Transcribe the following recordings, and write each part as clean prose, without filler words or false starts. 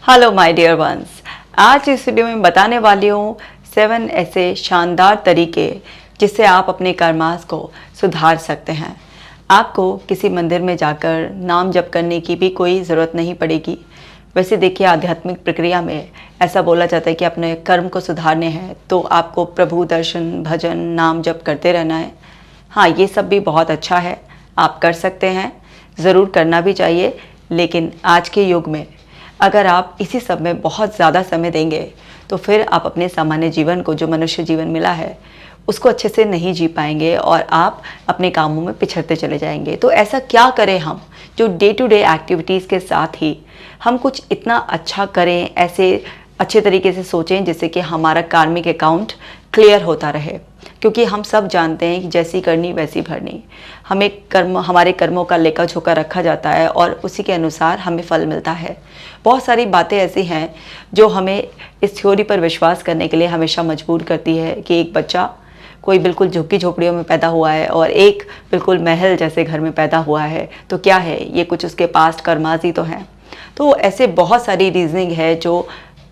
Hello my dear ones. आज इस video में बताने वाली हूँ 7 ऐसे शानदार तरीके जिससे आप अपने कर्मास को सुधार सकते हैं। आपको किसी मंदिर में जाकर नाम जप करने की भी कोई ज़रूरत नहीं पड़ेगी। वैसे देखिए, आध्यात्मिक प्रक्रिया में ऐसा बोला जाता है कि अपने कर्म को सुधारने हैं तो आपको प्रभु दर्शन, भजन, नाम जप करते रहना है। हाँ, ये सब भी बहुत अच्छा है, आप कर सकते हैं, ज़रूर करना भी चाहिए। लेकिन आज के युग में अगर आप इसी सब में बहुत ज़्यादा समय देंगे तो फिर आप अपने सामान्य जीवन को, जो मनुष्य जीवन मिला है, उसको अच्छे से नहीं जी पाएंगे और आप अपने कामों में पिछड़ते चले जाएंगे। तो ऐसा क्या करें हम जो डे टू डे एक्टिविटीज़ के साथ ही हम कुछ इतना अच्छा करें, ऐसे अच्छे तरीके से सोचें जिससे कि हमारा कार्मिक अकाउंट क्लियर होता रहे। क्योंकि हम सब जानते हैं कि जैसी करनी वैसी भरनी। हमारे कर्मों का लेखा जोखा रखा जाता है और उसी के अनुसार हमें फल मिलता है। बहुत सारी बातें ऐसी हैं जो हमें इस थ्योरी पर विश्वास करने के लिए हमेशा मजबूर करती है कि एक बच्चा कोई बिल्कुल झुग्गी झोपड़ियों में पैदा हुआ है और एक बिल्कुल महल जैसे घर में पैदा हुआ है, तो क्या है, ये कुछ उसके पास्ट कर्मास ही तो हैं। तो ऐसे बहुत सारी रीजनिंग है जो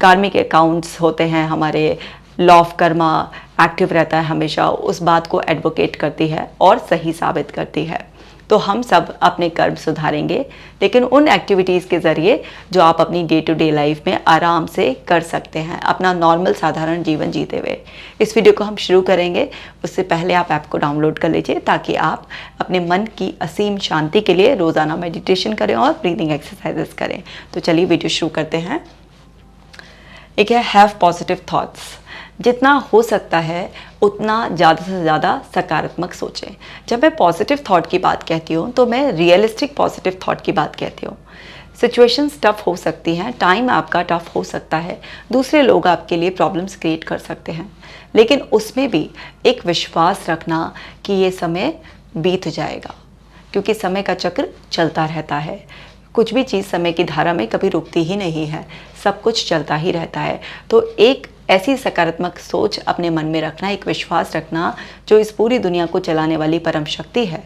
कार्मिक अकाउंट्स होते हैं हमारे, लॉ ऑफ कर्मा एक्टिव रहता है हमेशा, उस बात को एडवोकेट करती है और सही साबित करती है। तो हम सब अपने कर्म सुधारेंगे, लेकिन उन एक्टिविटीज़ के ज़रिए जो आप अपनी डे टू डे लाइफ में आराम से कर सकते हैं, अपना नॉर्मल साधारण जीवन जीते हुए। इस वीडियो को हम शुरू करेंगे, उससे पहले आप ऐप को डाउनलोड कर लीजिए ताकि आप अपने मन की असीम शांति के लिए रोज़ाना मेडिटेशन करें और ब्रीदिंग एक्सरसाइजेस करें। तो चलिए वीडियो शुरू करते हैं। एक है हैव पॉजिटिव थॉट्स। जितना हो सकता है उतना ज़्यादा से ज़्यादा सकारात्मक सोचें। जब मैं पॉजिटिव थॉट की बात कहती हूँ तो मैं रियलिस्टिक पॉजिटिव थॉट की बात कहती हूँ। सिचुएशंस टफ हो सकती हैं, टाइम आपका टफ हो सकता है, दूसरे लोग आपके लिए प्रॉब्लम्स क्रिएट कर सकते हैं, लेकिन उसमें भी एक विश्वास रखना कि ये समय बीत जाएगा, क्योंकि समय का चक्र चलता रहता है। कुछ भी चीज़ समय की धारा में कभी रुकती ही नहीं है, सब कुछ चलता ही रहता है। तो एक ऐसी सकारात्मक सोच अपने मन में रखना, एक विश्वास रखना जो इस पूरी दुनिया को चलाने वाली परम शक्ति है।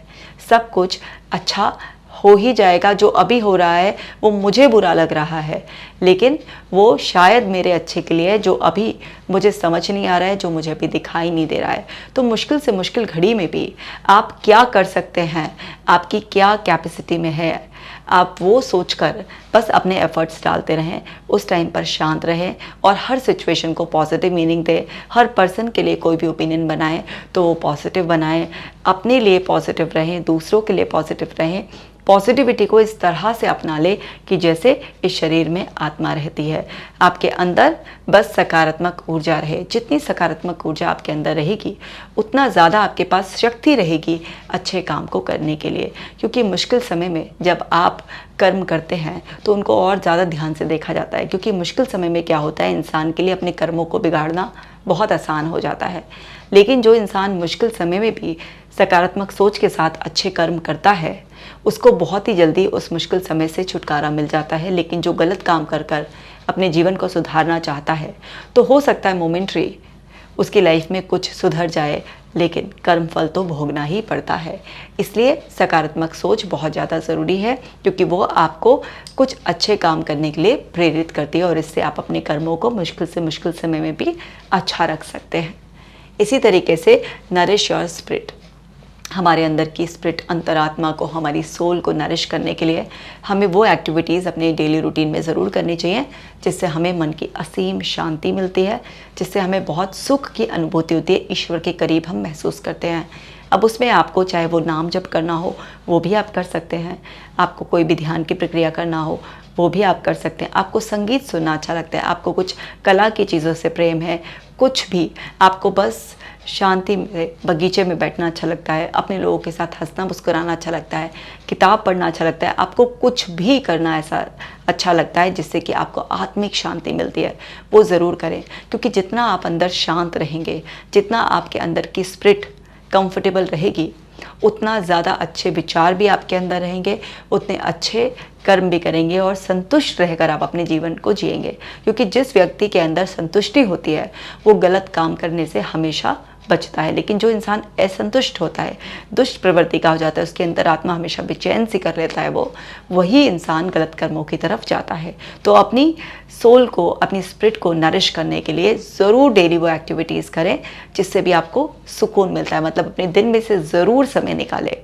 सब कुछ अच्छा हो ही जाएगा। जो अभी हो रहा है वो मुझे बुरा लग रहा है, लेकिन वो शायद मेरे अच्छे के लिए, जो अभी मुझे समझ नहीं आ रहा है, जो मुझे अभी दिखाई नहीं दे रहा है। तो मुश्किल से मुश्किल घड़ी में भी आप क्या कर सकते हैं, आपकी क्या कैपेसिटी में है, आप वो सोचकर बस अपने एफर्ट्स डालते रहें। उस टाइम पर शांत रहें और हर सिचुएशन को पॉजिटिव मीनिंग दें। हर पर्सन के लिए कोई भी ओपिनियन बनाएं तो वो पॉजिटिव बनाएं। अपने लिए पॉजिटिव रहें, दूसरों के लिए पॉजिटिव रहें। पॉजिटिविटी को इस तरह से अपना ले कि जैसे इस शरीर में आत्मा रहती है। आपके अंदर बस सकारात्मक ऊर्जा रहे। जितनी सकारात्मक ऊर्जा आपके अंदर रहेगी उतना ज़्यादा आपके पास शक्ति रहेगी अच्छे काम को करने के लिए। क्योंकि मुश्किल समय में जब आप कर्म करते हैं तो उनको और ज़्यादा ध्यान से देखा जाता है, क्योंकि मुश्किल समय में क्या होता है, इंसान के लिए अपने कर्मों को बिगाड़ना बहुत आसान हो जाता है। लेकिन जो इंसान मुश्किल समय में भी सकारात्मक सोच के साथ अच्छे कर्म करता है उसको बहुत ही जल्दी उस मुश्किल समय से छुटकारा मिल जाता है। लेकिन जो गलत काम कर कर अपने जीवन को सुधारना चाहता है तो हो सकता है मोमेंट्री उसकी लाइफ में कुछ सुधर जाए, लेकिन कर्म फल तो भोगना ही पड़ता है। इसलिए सकारात्मक सोच बहुत ज़्यादा ज़रूरी है, क्योंकि वो आपको कुछ अच्छे काम करने के लिए प्रेरित करती है और इससे आप अपने कर्मों को मुश्किल से मुश्किल समय में भी अच्छा रख सकते हैं। इसी तरीके से नरिश योर स्पिरिट। हमारे अंदर की स्पिरिट, अंतरात्मा को, हमारी सोल को नरिश करने के लिए हमें वो एक्टिविटीज़ अपने डेली रूटीन में ज़रूर करनी चाहिए जिससे हमें मन की असीम शांति मिलती है, जिससे हमें बहुत सुख की अनुभूति होती है, ईश्वर के करीब हम महसूस करते हैं। अब उसमें आपको चाहे वो नाम जप करना हो वो भी आप कर सकते हैं, आपको कोई भी ध्यान की प्रक्रिया करना हो वो भी आप कर सकते हैं, आपको संगीत सुनना अच्छा लगता है, आपको कुछ कला की चीज़ों से प्रेम है, कुछ भी, आपको बस शांति में बगीचे में बैठना अच्छा लगता है, अपने लोगों के साथ हंसना मुस्कुराना अच्छा लगता है, किताब पढ़ना अच्छा लगता है, आपको कुछ भी करना ऐसा अच्छा लगता है जिससे कि आपको आत्मिक शांति मिलती है, वो ज़रूर करें। क्योंकि जितना आप अंदर शांत रहेंगे, जितना आपके अंदर की स्पिरिट कंफर्टेबल रहेगी, उतना ज़्यादा अच्छे विचार भी आपके अंदर रहेंगे, उतने अच्छे कर्म भी करेंगे और संतुष्ट रहकर आप अपने जीवन को जिएंगे। क्योंकि जिस व्यक्ति के अंदर संतुष्टि होती है वो गलत काम करने से हमेशा बचता है। लेकिन जो इंसान असंतुष्ट होता है, दुष्ट प्रवृत्ति का हो जाता है, उसके अंदर आत्मा हमेशा बेचैन सी कर लेता है, वही इंसान गलत कर्मों की तरफ जाता है। तो अपनी सोल को, अपनी स्पिरिट को नरिश करने के लिए ज़रूर डेली वो एक्टिविटीज़ करें जिससे भी आपको सुकून मिलता है। मतलब अपने दिन में से ज़रूर समय निकालें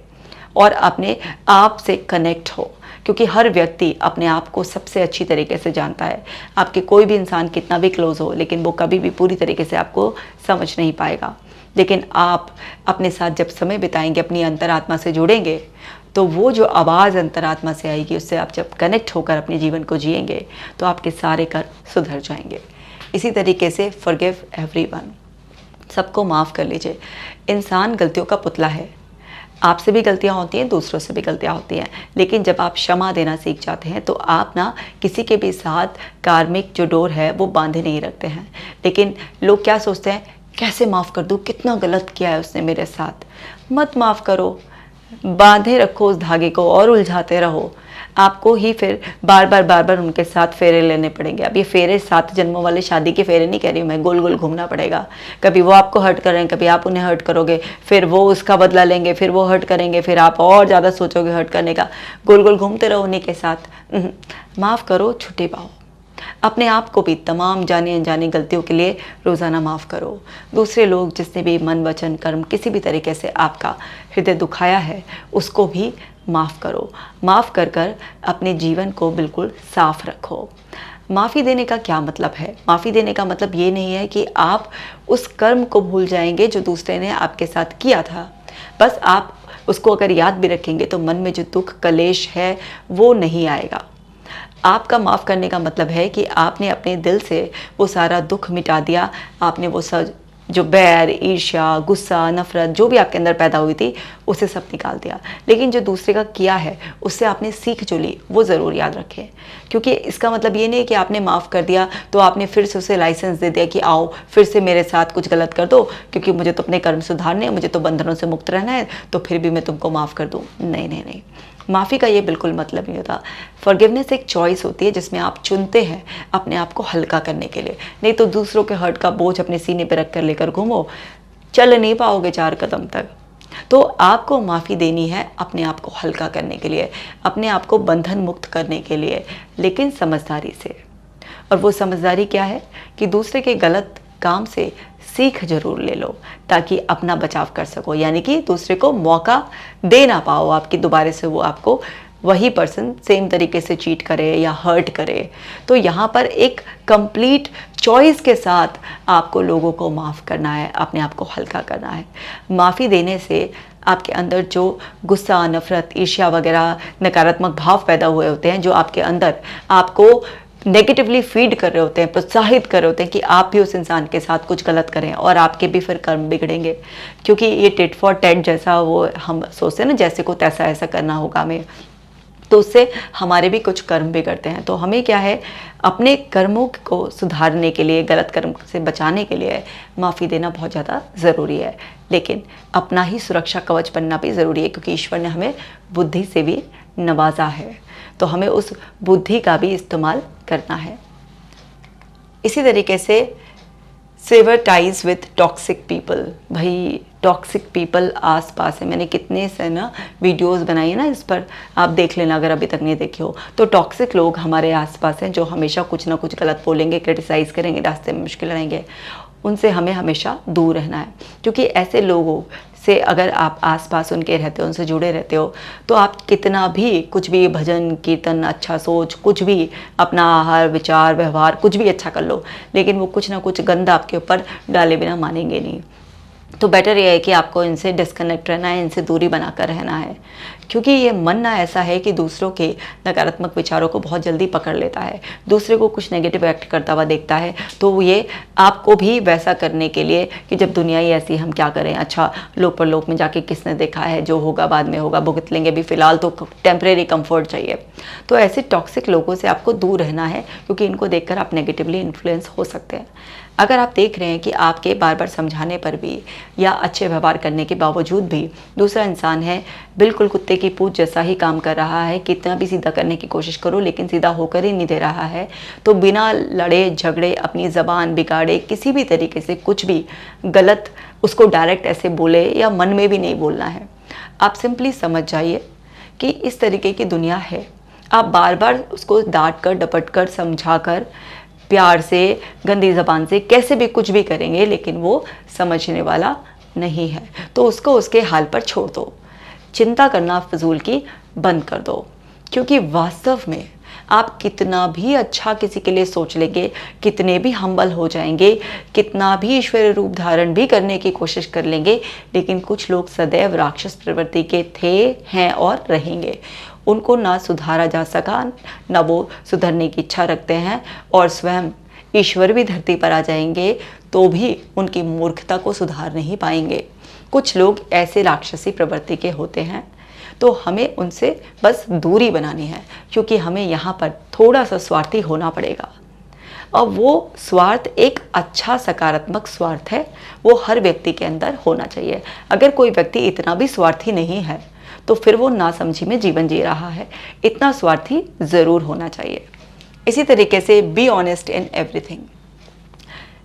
और अपने आप से कनेक्ट हो, क्योंकि हर व्यक्ति अपने आप को सबसे अच्छी तरीके से जानता है। आपके कोई भी इंसान कितना भी क्लोज हो, लेकिन वो कभी भी पूरी तरीके से आपको समझ नहीं पाएगा। लेकिन आप अपने साथ जब समय बिताएंगे, अपनी अंतरात्मा से जुड़ेंगे, तो वो जो आवाज़ अंतरात्मा से आएगी, उससे आप जब कनेक्ट होकर अपने जीवन को जिएंगे तो आपके सारे कर्म सुधर जाएंगे। इसी तरीके से फॉरगिव एवरीवन, सबको माफ़ कर लीजिए। इंसान गलतियों का पुतला है। आपसे भी गलतियां होती हैं, दूसरों से भी गलतियां होती हैं, लेकिन जब आप क्षमा देना सीख जाते हैं तो आप ना किसी के भी साथ कार्मिक जो डोर है वो बांधे नहीं रखते हैं। लेकिन लोग क्या सोचते हैं, कैसे माफ़ कर दूँ, कितना गलत किया है उसने मेरे साथ। मत माफ़ करो, बांधे रखो उस धागे को और उलझाते रहो। आपको ही फिर बार बार उनके साथ फेरे लेने पड़ेंगे। अब ये फेरे 7 जन्मों वाले शादी के फेरे नहीं कह रही हूँ मैं, गोल गोल घूमना पड़ेगा। कभी वो आपको हर्ट कर रहे हैं, कभी आप उन्हें हर्ट करोगे, फिर वो उसका बदला लेंगे, फिर वो हर्ट करेंगे, फिर आप और ज़्यादा सोचोगे हर्ट करने का। गोल गोल घूमते रहो उन्हीं के साथ। माफ़ करो, छुट्टी पाओ। अपने आप को भी तमाम जानी अनजानी गलतियों के लिए रोज़ाना माफ़ करो। दूसरे लोग जिसने भी मन वचन कर्म किसी भी तरीके से आपका हृदय दुखाया है, उसको भी माफ़ करो। माफ़ कर कर अपने जीवन को बिल्कुल साफ रखो। माफ़ी देने का क्या मतलब है? माफ़ी देने का मतलब ये नहीं है कि आप उस कर्म को भूल जाएंगे जो दूसरे ने आपके साथ किया था। बस आप उसको अगर याद भी रखेंगे तो मन में जो दुख कलेश है वो नहीं आएगा। आपका माफ़ करने का मतलब है कि आपने अपने दिल से वो सारा दुख मिटा दिया। आपने वो सब जो बैर, ईर्ष्या, गुस्सा, नफ़रत जो भी आपके अंदर पैदा हुई थी, उसे सब निकाल दिया। लेकिन जो दूसरे का किया है उससे आपने सीख जो ली वो ज़रूर याद रखें, क्योंकि इसका मतलब ये नहीं कि आपने माफ़ कर दिया तो आपने फिर से उसे लाइसेंस दे दिया कि आओ फिर से मेरे साथ कुछ गलत कर दो, क्योंकि मुझे तो अपने कर्म सुधारने हैं, मुझे तो बंधनों से मुक्त रहना है, तो फिर भी मैं तुमको माफ़ कर दूँ। नहीं नहीं नहीं, माफ़ी का ये बिल्कुल मतलब नहीं होता। फॉरगिवनेस एक चॉइस होती है जिसमें आप चुनते हैं अपने आप को हल्का करने के लिए। नहीं तो दूसरों के हर्ट का बोझ अपने सीने पर रख कर लेकर घूमो, चल नहीं पाओगे 4 कदम तक। तो आपको माफ़ी देनी है अपने आप को हल्का करने के लिए, अपने आप को बंधन मुक्त करने के लिए, लेकिन समझदारी से। और वो समझदारी क्या है कि दूसरे के गलत काम से सीख जरूर ले लो ताकि अपना बचाव कर सको, यानी कि दूसरे को मौका दे ना पाओ आपकी दोबारा से वो आपको वही पर्सन सेम तरीके से चीट करे या हर्ट करे। तो यहाँ पर एक कंप्लीट चॉइस के साथ आपको लोगों को माफ़ करना है, अपने आप को हल्का करना है। माफ़ी देने से आपके अंदर जो गुस्सा, नफ़रत, ईर्ष्या वगैरह नकारात्मक भाव पैदा हुए होते हैं, जो आपके अंदर आपको नेगेटिवली फीड कर रहे होते हैं, प्रोत्साहित कर रहे होते हैं कि आप भी उस इंसान के साथ कुछ गलत करें और आपके भी फिर कर्म बिगड़ेंगे। क्योंकि ये टिट फॉर टैट जैसा वो हम सोचते हैं ना, जैसे को तैसा ऐसा करना होगा हमें, तो उससे हमारे भी कुछ कर्म बिगड़ते हैं। तो हमें क्या है, अपने कर्मों को सुधारने के लिए, गलत कर्म से बचाने के लिए माफ़ी देना बहुत ज़्यादा ज़रूरी है। लेकिन अपना ही सुरक्षा कवच बनना भी ज़रूरी है, क्योंकि ईश्वर ने हमें बुद्धि से भी नवाजा है, तो हमें उस बुद्धि का भी इस्तेमाल करना है। इसी तरीके से sever ties with toxic people. भाई टॉक्सिक पीपल आसपास है, मैंने कितने से ना वीडियोस बनाई है ना इस पर, आप देख लेना अगर अभी तक नहीं देखे हो। तो टॉक्सिक लोग हमारे आसपास हैं जो हमेशा कुछ ना कुछ गलत बोलेंगे, क्रिटिसाइज़ करेंगे, रास्ते में मुश्किल आएंगे। उनसे हमें हमेशा दूर रहना है, क्योंकि ऐसे लोगों से अगर आप आसपास उनके रहते हो, उनसे जुड़े रहते हो, तो आप कितना भी कुछ भी भजन कीर्तन, अच्छा सोच, कुछ भी अपना आहार विचार व्यवहार कुछ भी अच्छा कर लो, लेकिन वो कुछ ना कुछ गंदा आपके ऊपर डाले बिना मानेंगे नहीं। तो बेटर ये है कि आपको इनसे डिस्कनेक्ट रहना है, इनसे दूरी बनाकर रहना है, क्योंकि ये मन ना ऐसा है कि दूसरों के नकारात्मक विचारों को बहुत जल्दी पकड़ लेता है। दूसरे को कुछ नेगेटिव एक्ट करता हुआ देखता है तो ये आपको भी वैसा करने के लिए कि जब दुनिया ही ऐसी, हम क्या करें, अच्छा लोक परलोक में जाके किसने देखा है, जो होगा बाद में होगा, भुगत लेंगे, अभी फ़िलहाल तो टेम्परेरी कंफर्ट चाहिए। तो ऐसे टॉक्सिक लोगों से आपको दूर रहना है, क्योंकि इनको देखकर आप नेगेटिवली इन्फ्लुएंस हो सकते हैं। अगर आप देख रहे हैं कि आपके बार बार समझाने पर भी या अच्छे व्यवहार करने के बावजूद भी दूसरा इंसान है बिल्कुल कुत्ते की पूंछ जैसा ही काम कर रहा है, कितना भी सीधा करने की कोशिश करो लेकिन सीधा होकर ही नहीं दे रहा है, तो बिना लड़े झगड़े, अपनी ज़बान बिगाड़े, किसी भी तरीके से कुछ भी गलत उसको डायरेक्ट ऐसे बोले या मन में भी नहीं बोलना है। आप सिंपली समझ जाइए कि इस तरीके की दुनिया है। आप बार बार उसको डांट कर, डपट कर, समझा कर, प्यार से, गंदी ज़बान से कैसे भी कुछ भी करेंगे लेकिन वो समझने वाला नहीं है, तो उसको उसके हाल पर छोड़ दो। चिंता करना फजूल की बंद कर दो, क्योंकि वास्तव में आप कितना भी अच्छा किसी के लिए सोच लेंगे, कितने भी हम्बल हो जाएंगे, कितना भी ईश्वरीय रूप धारण भी करने की कोशिश कर लेंगे, लेकिन कुछ लोग सदैव राक्षस प्रवृत्ति के थे, हैं और रहेंगे। उनको ना सुधारा जा सका, ना वो सुधरने की इच्छा रखते हैं, और स्वयं ईश्वर भी धरती पर आ जाएंगे तो भी उनकी मूर्खता को सुधार नहीं पाएंगे। कुछ लोग ऐसे राक्षसी प्रवृत्ति के होते हैं, तो हमें उनसे बस दूरी बनानी है, क्योंकि हमें यहाँ पर थोड़ा सा स्वार्थी होना पड़ेगा। और वो स्वार्थ एक अच्छा सकारात्मक स्वार्थ है, वो हर व्यक्ति के अंदर होना चाहिए। अगर कोई व्यक्ति इतना भी स्वार्थी नहीं है तो फिर वो नासमझी में जीवन जी रहा है। इतना स्वार्थी ज़रूर होना चाहिए। इसी तरीके से बी ऑनेस्ट इन एवरीथिंग।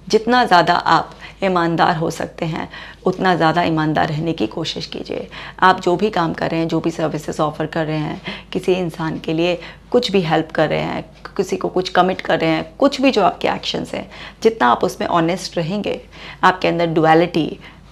जितना ज़्यादा आप ईमानदार हो सकते हैं उतना ज़्यादा ईमानदार रहने की कोशिश कीजिए। आप जो भी काम कर रहे हैं, जो भी सर्विसेज ऑफ़र कर रहे हैं, किसी इंसान के लिए कुछ भी हेल्प कर रहे हैं, किसी को कुछ कमिट कर रहे हैं, कुछ भी जो आपके एक्शंस हैं, जितना आप उसमें ऑनेस्ट रहेंगे, आपके अंदर डुअलिटी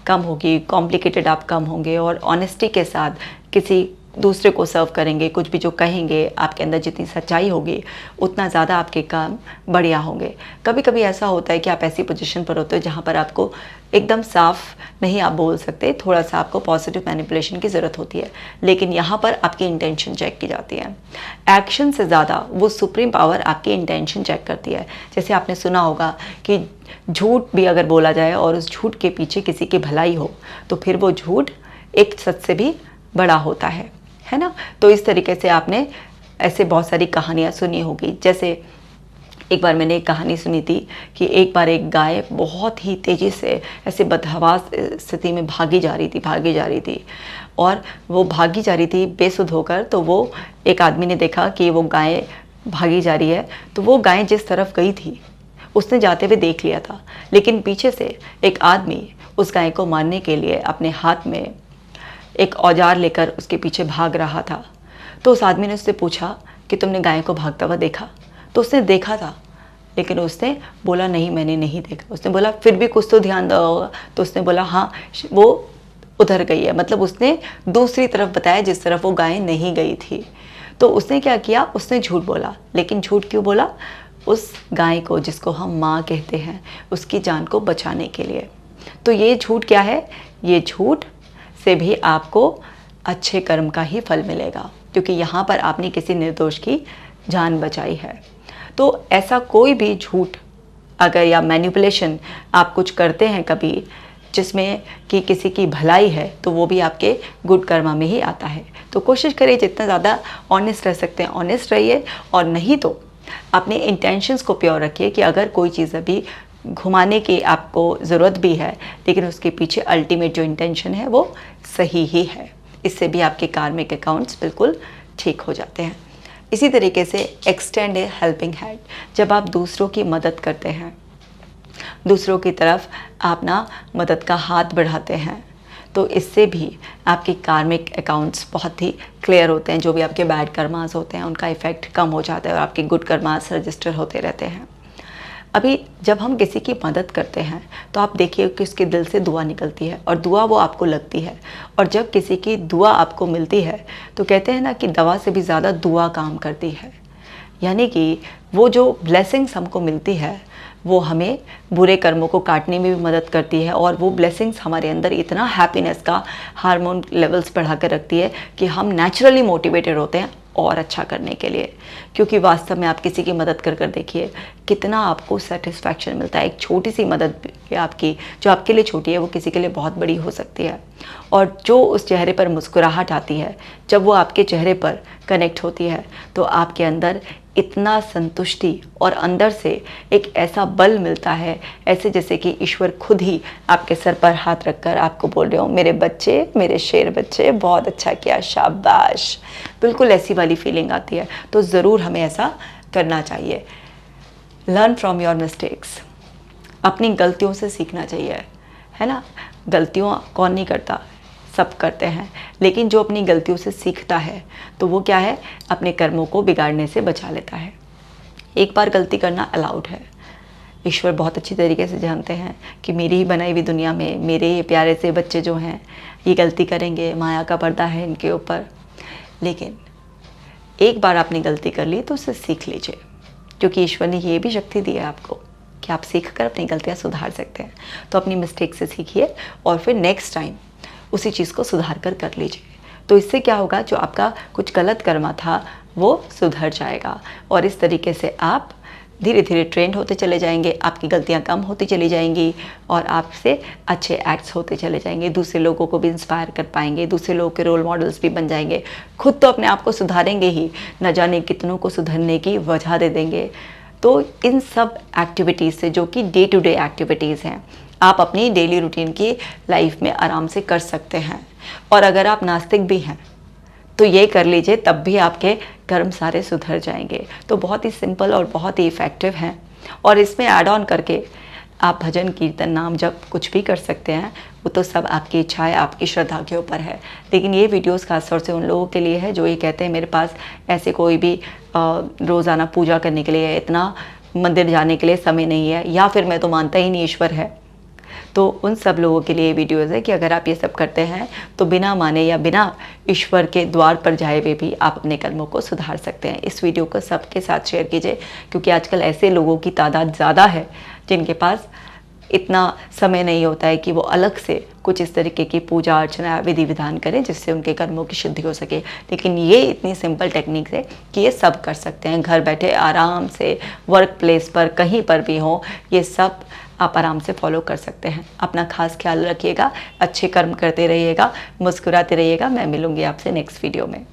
कम होगी, कॉम्प्लिकेटेड आप कम होंगे, और ऑनेस्टी के साथ किसी दूसरे को सर्व करेंगे, कुछ भी जो कहेंगे, आपके अंदर जितनी सच्चाई होगी उतना ज़्यादा आपके काम बढ़िया होंगे। कभी कभी ऐसा होता है कि आप ऐसी पोजीशन पर होते हो जहाँ पर आपको एकदम साफ नहीं आप बोल सकते, थोड़ा सा आपको पॉजिटिव मैनिपुलेशन की ज़रूरत होती है, लेकिन यहाँ पर आपकी इंटेंशन चेक की जाती है। एक्शन से ज़्यादा वो सुप्रीम पावर आपकी इंटेंशन चेक करती है। जैसे आपने सुना होगा कि झूठ भी अगर बोला जाए और उस झूठ के पीछे किसी की भलाई हो तो फिर वो झूठ एक सच से भी बड़ा होता है ना। तो इस तरीके से आपने ऐसे बहुत सारी कहानियाँ सुनी होगी। जैसे एक बार मैंने एक कहानी सुनी थी कि एक बार एक गाय बहुत ही तेज़ी से ऐसे बदहवास स्थिति में भागी जा रही थी और वो भागी जा रही थी बेसुध होकर। तो वो एक आदमी ने देखा कि वो गाय भागी जा रही है, तो वो गाय जिस तरफ गई थी उसने जाते हुए देख लिया था, लेकिन पीछे से एक आदमी उस गाय को मारने के लिए अपने हाथ में एक औजार लेकर उसके पीछे भाग रहा था। तो उस आदमी ने उससे पूछा कि तुमने गाय को भागता हुआ देखा? तो उसने देखा था, लेकिन उसने बोला नहीं, मैंने नहीं देखा। उसने बोला फिर भी कुछ तो ध्यान दो होगा। तो उसने बोला हाँ, वो उधर गई है। मतलब उसने दूसरी तरफ बताया जिस तरफ वो गाय नहीं गई थी। तो उसने क्या किया, उसने झूठ बोला। लेकिन झूठ क्यों बोला? उस गाय को, जिसको हम माँ कहते हैं, उसकी जान को बचाने के लिए। तो ये झूठ क्या है? ये झूठ से भी आपको अच्छे कर्म का ही फल मिलेगा, क्योंकि यहाँ पर आपने किसी निर्दोष की जान बचाई है। तो ऐसा कोई भी झूठ अगर या मैनिपुलेशन आप कुछ करते हैं कभी जिसमें कि किसी की भलाई है, तो वो भी आपके गुड कर्मा में ही आता है। तो कोशिश करिए जितना ज़्यादा ऑनेस्ट रह सकते हैं ऑनेस्ट रहिए, और नहीं तो अपने इंटेंशंस को प्योर रखिए कि अगर कोई चीज़ अभी घुमाने की आपको ज़रूरत भी है, लेकिन उसके पीछे अल्टीमेट जो इंटेंशन है वो सही ही है। इससे भी आपके कार्मिक अकाउंट्स बिल्कुल ठीक हो जाते हैं। इसी तरीके से एक्सटेंड ए हेल्पिंग हैंड। जब आप दूसरों की मदद करते हैं, दूसरों की तरफ आप ना मदद का हाथ बढ़ाते हैं, तो इससे भी आपके कार्मिक अकाउंट्स बहुत ही क्लियर होते हैं। जो भी आपके बैड कर्मास होते हैं उनका इफ़ेक्ट कम हो जाता है और आपके गुड कर्मास रजिस्टर होते रहते हैं। अभी जब हम किसी की मदद करते हैं तो आप देखिए कि उसके दिल से दुआ निकलती है और दुआ वो आपको लगती है। और जब किसी की दुआ आपको मिलती है तो कहते हैं ना कि दवा से भी ज़्यादा दुआ काम करती है। यानी कि वो जो ब्लेसिंग्स हमको मिलती है वो हमें बुरे कर्मों को काटने में भी मदद करती है, और वो ब्लेसिंग्स हमारे अंदर इतना हैप्पीनेस का हार्मोन लेवल्स बढ़ा कर रखती है कि हम नेचुरली मोटिवेटेड होते हैं और अच्छा करने के लिए। क्योंकि वास्तव में आप किसी की मदद कर देखिए कितना आपको सेटिस्फैक्शन मिलता है। एक छोटी सी मदद भी आपकी, जो आपके लिए छोटी है, वो किसी के लिए बहुत बड़ी हो सकती है। और जो उस चेहरे पर मुस्कुराहट आती है, जब वो आपके चेहरे पर कनेक्ट होती है, तो आपके अंदर इतना संतुष्ट संतुष्टि और अंदर से एक ऐसा बल मिलता है, ऐसे जैसे कि ईश्वर खुद ही आपके सर पर हाथ रखकर आपको बोल रहे हो, मेरे बच्चे, मेरे शेर बच्चे, बहुत अच्छा किया, शाबाश। बिल्कुल ऐसी वाली फीलिंग आती है। तो ज़रूर हमें ऐसा करना चाहिए। लर्न फ्रॉम योर मिस्टेक्स, अपनी गलतियों से सीखना चाहिए, है ना। गलतियों कौन नहीं करता, सब करते हैं, लेकिन जो अपनी गलतियों से सीखता है तो वो क्या है, अपने कर्मों को बिगाड़ने से बचा लेता है। एक बार गलती करना अलाउड है। ईश्वर बहुत अच्छी तरीके से जानते हैं कि मेरी ही बनाई हुई दुनिया में मेरे ये प्यारे से बच्चे जो हैं ये गलती करेंगे, माया का पर्दा है इनके ऊपर। लेकिन एक बार आपने गलती कर ली तो उससे सीख लीजिए, क्योंकि ईश्वर ने ये भी शक्ति दी है आपको कि आप सीख कर अपनी गलतियाँ सुधार सकते हैं। तो अपनी मिस्टेक से सीखिए और फिर नेक्स्ट टाइम उसी चीज़ को सुधार कर लीजिए। तो इससे क्या होगा, जो आपका कुछ गलत कर्मा था वो सुधर जाएगा और इस तरीके से आप धीरे धीरे ट्रेंड होते चले जाएंगे, आपकी गलतियां कम होती चली जाएंगी और आपसे अच्छे एक्ट्स होते चले जाएंगे। दूसरे लोगों को भी इंस्पायर कर पाएंगे, दूसरे लोगों के रोल मॉडल्स भी बन जाएंगे। खुद तो अपने आप को सुधारेंगे ही, न जाने कितनों को सुधरने की वजह दे देंगे। तो इन सब एक्टिविटीज़ से, जो कि डे टू डे एक्टिविटीज़ हैं, आप अपनी डेली रूटीन की लाइफ में आराम से कर सकते हैं। और अगर आप नास्तिक भी हैं तो ये कर लीजिए, तब भी आपके कर्म सारे सुधर जाएंगे। तो बहुत ही सिंपल और बहुत ही इफ़ेक्टिव हैं। और इसमें ऐड ऑन करके आप भजन, कीर्तन, नाम जप कुछ भी कर सकते हैं। वो तो सब आपकी इच्छा है, आपकी श्रद्धा के ऊपर है। लेकिन ये वीडियोस खासतौर से उन लोगों के लिए है जो ये कहते हैं मेरे पास ऐसे कोई भी रोज़ाना पूजा करने के लिए, इतना मंदिर जाने के लिए समय नहीं है, या फिर मैं तो मानता ही नहीं ईश्वर है। तो उन सब लोगों के लिए वीडियोज़ है कि अगर आप ये सब करते हैं तो बिना माने या बिना ईश्वर के द्वार पर जाए हुए भी आप अपने कर्मों को सुधार सकते हैं। इस वीडियो को सबके साथ शेयर कीजिए, क्योंकि आजकल ऐसे लोगों की तादाद ज़्यादा है जिनके पास इतना समय नहीं होता है कि वो अलग से कुछ इस तरीके की पूजा अर्चना विधि विधान करें जिससे उनके कर्मों की शुद्धि हो सके। लेकिन ये इतनी सिंपल टेक्निक है कि ये सब कर सकते हैं, घर बैठे आराम से, वर्क प्लेस पर, कहीं पर भी हो, ये सब आप आराम से फॉलो कर सकते हैं। अपना खास ख्याल रखिएगा, अच्छे कर्म करते रहिएगा, मुस्कुराते रहिएगा। मैं मिलूंगी आपसे नेक्स्ट वीडियो में।